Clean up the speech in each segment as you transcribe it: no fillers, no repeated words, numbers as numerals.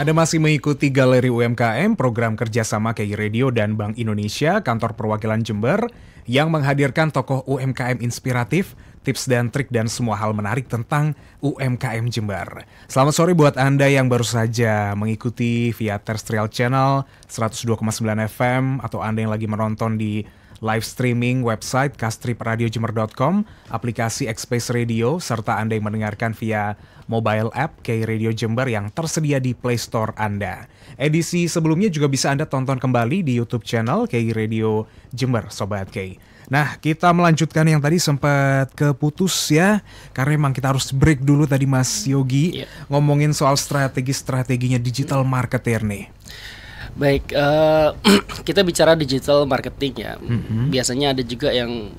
Anda masih mengikuti Galeri UMKM, program kerjasama KI Radio dan Bank Indonesia, Kantor Perwakilan Jember, yang menghadirkan tokoh UMKM inspiratif, tips dan trik dan semua hal menarik tentang UMKM Jember. Selamat sore buat Anda yang baru saja mengikuti via terrestrial channel 102,9 FM atau Anda yang lagi menonton di live streaming website kastripradiojemer.com, aplikasi X-Space Radio, serta Anda yang mendengarkan via mobile app KI Radio Jember yang tersedia di Play Store Anda. Edisi sebelumnya juga bisa Anda tonton kembali di YouTube channel KI Radio Jember, Sobat KI. Nah, kita melanjutkan yang tadi sempat keputus ya, karena memang kita harus break dulu tadi Mas Yogi, ngomongin soal strategi-strateginya digital marketer nih. Baik, kita bicara digital marketing ya. Biasanya ada juga yang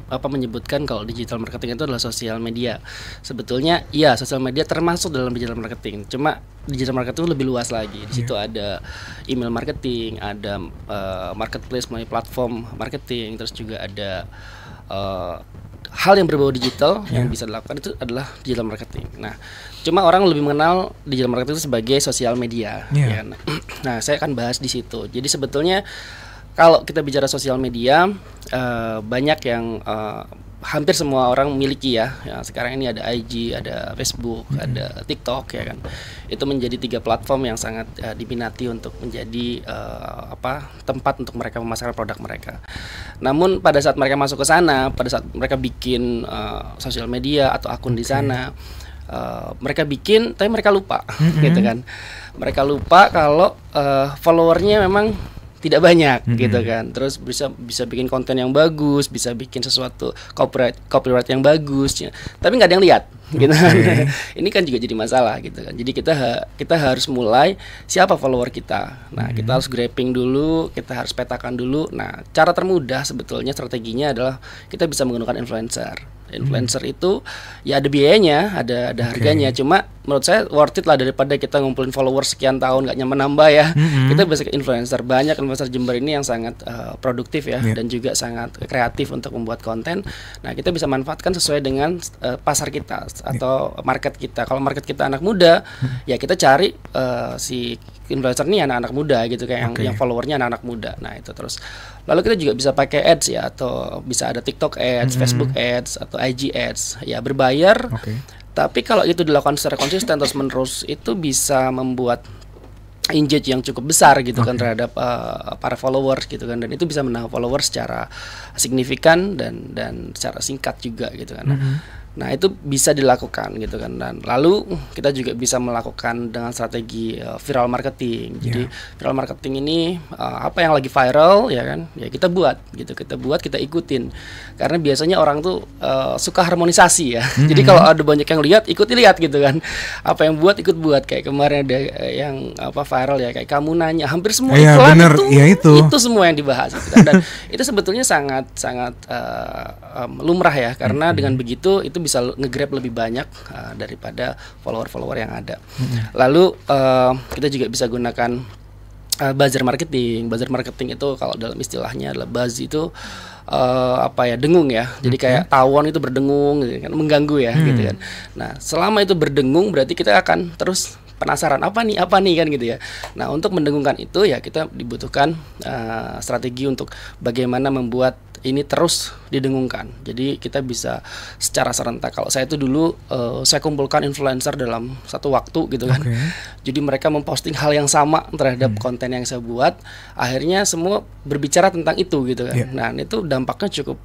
menyebutkan kalau digital marketing itu adalah sosial media. Sebetulnya iya, sosial media termasuk dalam digital marketing. Cuma digital marketing itu lebih luas lagi. Di situ ada email marketing, ada marketplace melalui platform marketing, terus juga ada hal yang berbau digital yang bisa dilakukan itu adalah digital marketing. Nah, cuma orang lebih mengenal digital marketing itu sebagai sosial media. Ya. Nah, saya akan bahas di situ. Jadi sebetulnya kalau kita bicara sosial media, banyak yang hampir semua orang miliki ya. Sekarang ini ada IG, ada Facebook, ada TikTok ya kan. Itu menjadi 3 platform yang sangat diminati untuk menjadi tempat untuk mereka memasarkan produk mereka. Namun pada saat mereka masuk ke sana, pada saat mereka bikin sosial media atau akun di sana, mereka bikin, tapi mereka lupa, gitu kan. Mereka lupa kalau followernya memang tidak banyak, gitu kan. Terus bisa bikin konten yang bagus, bisa bikin sesuatu copyright yang bagus, ya. Tapi nggak ada yang lihat, gitu kan. Ini kan juga jadi masalah, gitu kan. Jadi kita harus mulai siapa follower kita. Nah, kita harus grabbing dulu, kita harus petakan dulu. Nah, cara termudah sebetulnya strateginya adalah kita bisa menggunakan influencer. Influencer itu ya ada biayanya, ada harganya. Cuma menurut saya worth it lah daripada kita ngumpulin followers sekian tahun nggak nambah ya. Kita bisa ke influencer. Banyak influencer Jember ini yang sangat produktif ya, dan juga sangat kreatif untuk membuat konten. Nah, kita bisa manfaatkan sesuai dengan pasar kita atau market kita. Kalau market kita anak muda, ya kita cari si influencer ini anak-anak muda gitu, kayak yang followernya anak-anak muda. Nah, itu terus. Lalu kita juga bisa pakai ads ya, atau bisa ada TikTok ads, Facebook ads, atau IG ads. Ya berbayar. Tapi kalau itu dilakukan secara konsisten terus menerus, itu bisa membuat engage yang cukup besar gitu kan terhadap para followers gitu kan, dan itu bisa menambah followers secara signifikan dan secara singkat juga gitu kan. Nah, itu bisa dilakukan gitu kan. Dan lalu kita juga bisa melakukan dengan strategi viral marketing. Jadi viral marketing ini apa yang lagi viral ya kan, ya kita buat gitu, kita ikutin. Karena biasanya orang tuh suka harmonisasi ya. Jadi kalau ada banyak yang lihat, lihat gitu kan. Apa yang buat ikut buat, kayak kemarin ada yang viral ya, kayak kamu nanya, hampir semua iklan itu semua yang dibahas gitu kan. Dan itu sebetulnya sangat lumrah ya, karena dengan begitu itu bisa nge-grab lebih banyak daripada follower-follower yang ada. Lalu kita juga bisa gunakan buzzer marketing. Buzzer marketing itu kalau dalam istilahnya adalah buzz itu dengung ya. Jadi kayak tawon itu berdengung gitu kan, mengganggu ya gitu kan. Nah, selama itu berdengung berarti kita akan terus penasaran apa nih kan gitu ya. Nah, untuk mendengungkan itu ya kita dibutuhkan strategi untuk bagaimana membuat ini terus didengungkan. Jadi kita bisa secara serentak. Kalau saya itu dulu saya kumpulkan influencer dalam satu waktu gitu kan. Jadi mereka memposting hal yang sama terhadap konten yang saya buat. Akhirnya semua berbicara tentang itu gitu kan. Nah, itu dampaknya cukup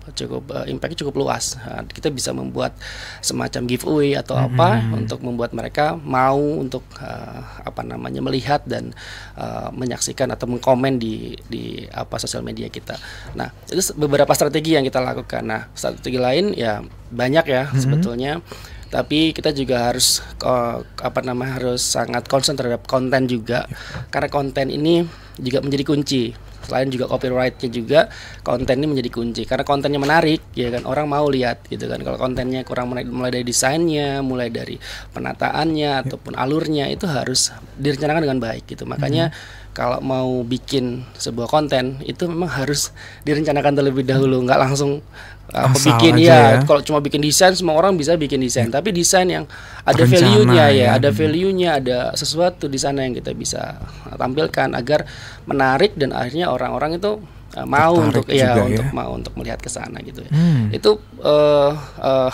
impactnya cukup luas. Nah, kita bisa membuat semacam giveaway atau apa untuk membuat mereka mau untuk melihat dan menyaksikan atau mengkomen di sosial media kita. Nah, itu beberapa strategi yang kita lakukan. Nah, strategi lain ya banyak ya sebetulnya. Tapi kita juga harus harus sangat concern terhadap konten juga. Karena konten ini juga menjadi kunci. Selain juga copyrightnya juga, konten ini menjadi kunci. Karena kontennya menarik, ya kan, orang mau lihat gitu kan. Kalau kontennya kurang, mulai dari desainnya, mulai dari penataannya ataupun alurnya, itu harus direncanakan dengan baik gitu. Makanya kalau mau bikin sebuah konten itu memang harus direncanakan terlebih dahulu, nggak langsung bikin ya. Kalau cuma bikin desain, semua orang bisa bikin desain, tapi desain yang ada value-nya ya, ada value-nya, ada sesuatu di sana yang kita bisa tampilkan agar menarik dan akhirnya orang-orang itu mau untuk untuk melihat ke sana gitu ya. Itu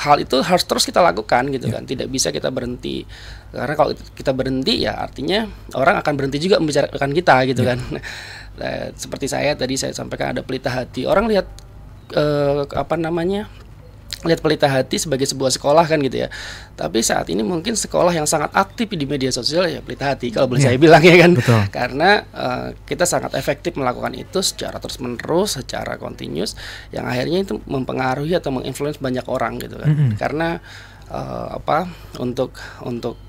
hal itu harus terus kita lakukan gitu kan. Tidak bisa kita berhenti. Karena kalau kita berhenti ya artinya orang akan berhenti juga membicarakan kita gitu kan. Seperti tadi saya sampaikan ada Pelita Hati. Orang lihat lihat Pelita Hati sebagai sebuah sekolah kan gitu ya. Tapi saat ini mungkin sekolah yang sangat aktif di media sosial ya Pelita Hati kalau boleh saya bilang ya kan. Betul. Karena kita sangat efektif melakukan itu secara terus-menerus, secara continuous, yang akhirnya itu mempengaruhi atau menginfluence banyak orang gitu kan. Karena untuk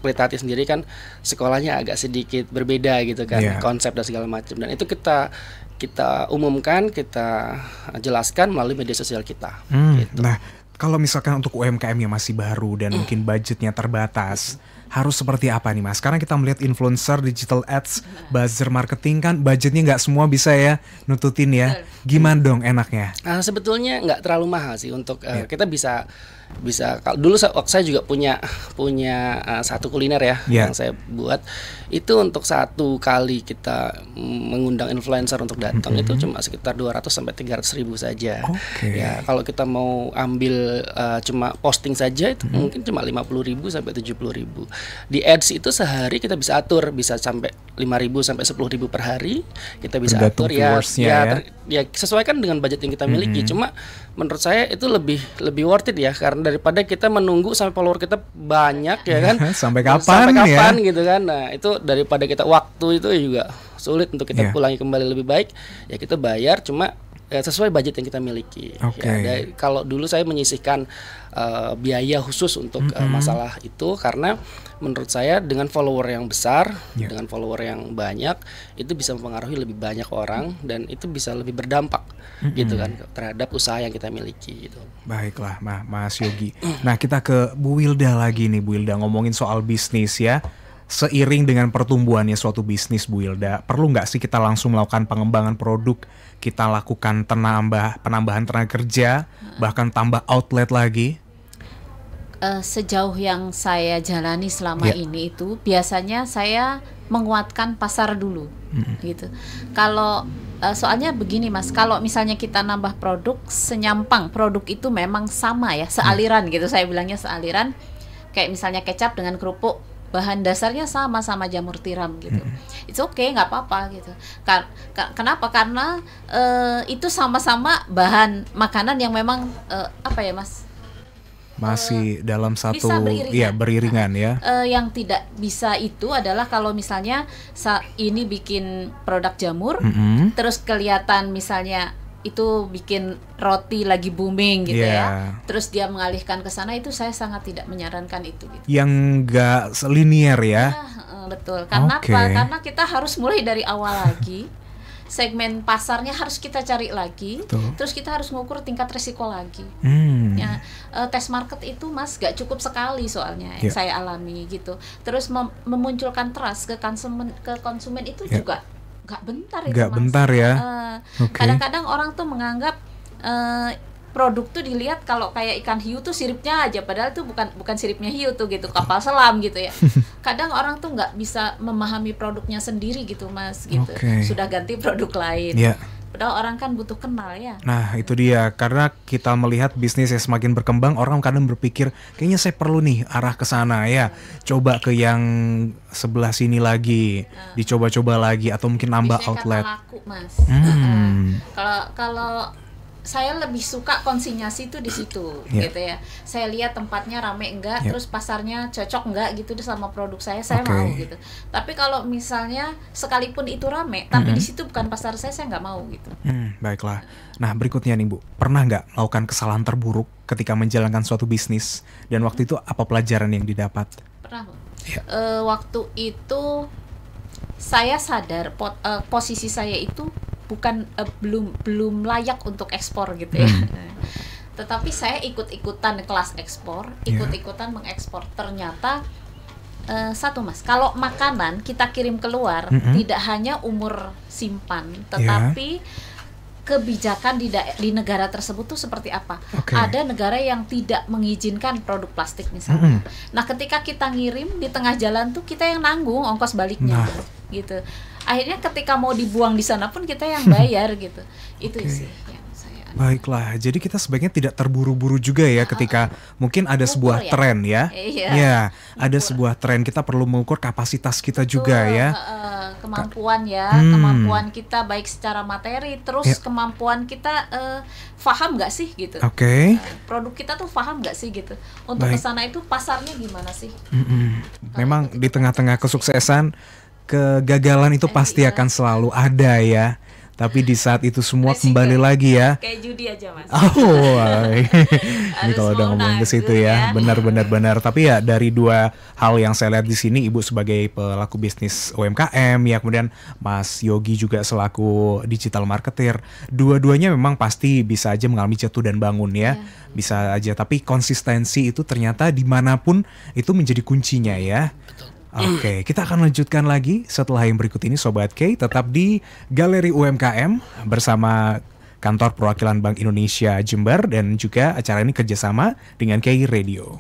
Pelita Hati sendiri kan sekolahnya agak sedikit berbeda gitu kan, konsep dan segala macam, dan itu kita umumkan, kita jelaskan melalui media sosial kita. Gitu. Nah, kalau misalkan untuk UMKM yang masih baru dan mungkin budgetnya terbatas, harus seperti apa nih Mas? Karena kita melihat influencer, digital ads, buzzer marketing kan budgetnya nggak semua bisa ya nututin ya. Gimana dong enaknya? Sebetulnya nggak terlalu mahal sih untuk kita bisa kalau dulu saya juga punya satu kuliner ya yang saya buat itu untuk satu kali kita mengundang influencer untuk datang itu cuma sekitar 200 sampai 300 ribu saja. Ya kalau kita mau ambil cuma posting saja itu mungkin cuma 50 ribu sampai 70 ribu. Di ads itu sehari kita bisa atur, bisa sampai 5 ribu sampai 10 ribu per hari kita bisa atur ya sesuaikan dengan budget yang kita miliki. Cuma menurut saya itu lebih worth it ya, karena daripada kita menunggu sampai follower kita banyak ya kan sampai kapan gitu kan. Nah itu daripada kita waktu itu juga sulit untuk kita pulangi kembali, lebih baik ya kita bayar cuma sesuai budget yang kita miliki. Kalau dulu saya menyisihkan biaya khusus untuk masalah itu, karena menurut saya dengan follower yang besar, dengan follower yang banyak, itu bisa mempengaruhi lebih banyak orang dan itu bisa lebih berdampak gitu kan terhadap usaha yang kita miliki gitu. Baiklah, Mas Yogi. Nah, kita ke Bu Wilda lagi nih, Bu Wilda, ngomongin soal bisnis ya. Seiring dengan pertumbuhannya suatu bisnis, Bu Wilda, perlu nggak sih kita langsung melakukan pengembangan produk, kita lakukan penambahan tenaga kerja, bahkan tambah outlet lagi? Sejauh yang saya jalani selama ini itu biasanya saya menguatkan pasar dulu, gitu. Kalau soalnya begini Mas, kalau misalnya kita nambah produk senyampang, produk itu memang sama ya, sealiran gitu, saya bilangnya sealiran. Kayak misalnya kecap dengan kerupuk, bahan dasarnya sama jamur tiram gitu. It's okay, nggak apa-apa gitu. Kenapa? Karena itu sama-sama bahan makanan yang memang apa ya Mas? Masih dalam satu beriringan ya. Yang tidak bisa itu adalah kalau misalnya ini bikin produk jamur, terus kelihatan misalnya itu bikin roti lagi booming gitu ya, terus dia mengalihkan ke sana, itu saya sangat tidak menyarankan itu gitu. Yang nggak linier ya. Betul. Karena apa? Karena kita harus mulai dari awal lagi. Segmen pasarnya harus kita cari lagi. Terus kita harus ngukur tingkat resiko lagi. Ya, tes market itu Mas gak cukup sekali soalnya yang saya alami gitu. Terus memunculkan trust ke konsumen itu juga gak bentar itu Mas. Bentar ya. Kadang-kadang orang tuh menganggap produk tuh dilihat kalau kayak ikan hiu tuh siripnya aja, padahal tuh bukan siripnya hiu tuh gitu, kapal selam gitu ya. Kadang orang tuh nggak bisa memahami produknya sendiri gitu Mas gitu. Sudah ganti produk lain. Padahal orang kan butuh kenal ya. Nah itu dia, karena kita melihat bisnis yang semakin berkembang, orang kadang berpikir kayaknya saya perlu nih arah ke sana ya. Coba ke yang sebelah sini lagi, dicoba-coba lagi, atau mungkin nambah outlet. Laku, Mas. Kalau saya lebih suka konsinyasi itu di situ gitu ya. Saya lihat tempatnya rame enggak, terus pasarnya cocok enggak gitu sama produk saya mau gitu. Tapi kalau misalnya sekalipun itu rame, tapi di situ bukan pasar saya nggak mau gitu. Baiklah. Nah berikutnya nih Bu, pernah nggak melakukan kesalahan terburuk ketika menjalankan suatu bisnis, dan waktu itu apa pelajaran yang didapat? Pernah Bu. Waktu itu saya sadar posisi saya itu bukan belum layak untuk ekspor gitu ya. Tetapi saya ikut-ikutan kelas ekspor, ikut-ikutan mengekspor. Ternyata satu Mas, kalau makanan kita kirim keluar tidak hanya umur simpan, tetapi kebijakan di negara tersebut tuh seperti apa. Ada negara yang tidak mengizinkan produk plastik misalnya. Nah, ketika kita ngirim di tengah jalan tuh kita yang nanggung ongkos baliknya gitu. Akhirnya ketika mau dibuang di sana pun kita yang bayar gitu. Itu sih yang saya. Baiklah, jadi kita sebaiknya tidak terburu-buru juga ya ketika mungkin ada sebuah tren ya. Ya, ada sebuah tren, kita perlu mengukur kapasitas kita juga ya. Kemampuan kemampuan kita baik secara materi, terus kemampuan kita paham nggak sih gitu. Produk kita tuh paham nggak sih gitu. Untuk kesana itu pasarnya gimana sih? Memang di tengah-tengah kesuksesan, kegagalan itu pasti akan selalu ada ya. Tapi di saat itu semua kembali lagi ya. Kayak judi aja Mas. Ini kalau udah ngomong ke situ ya, benar. Tapi ya dari dua hal yang saya lihat di sini, Ibu sebagai pelaku bisnis UMKM ya, kemudian Mas Yogi juga selaku digital marketer, dua-duanya memang pasti bisa aja mengalami jatuh dan bangun ya. Bisa aja, tapi konsistensi itu ternyata dimanapun itu menjadi kuncinya ya. Oke, kita akan lanjutkan lagi setelah yang berikut ini Sobat K, tetap di Galeri UMKM bersama Kantor Perwakilan Bank Indonesia Jember, dan juga acara ini kerjasama dengan K Radio.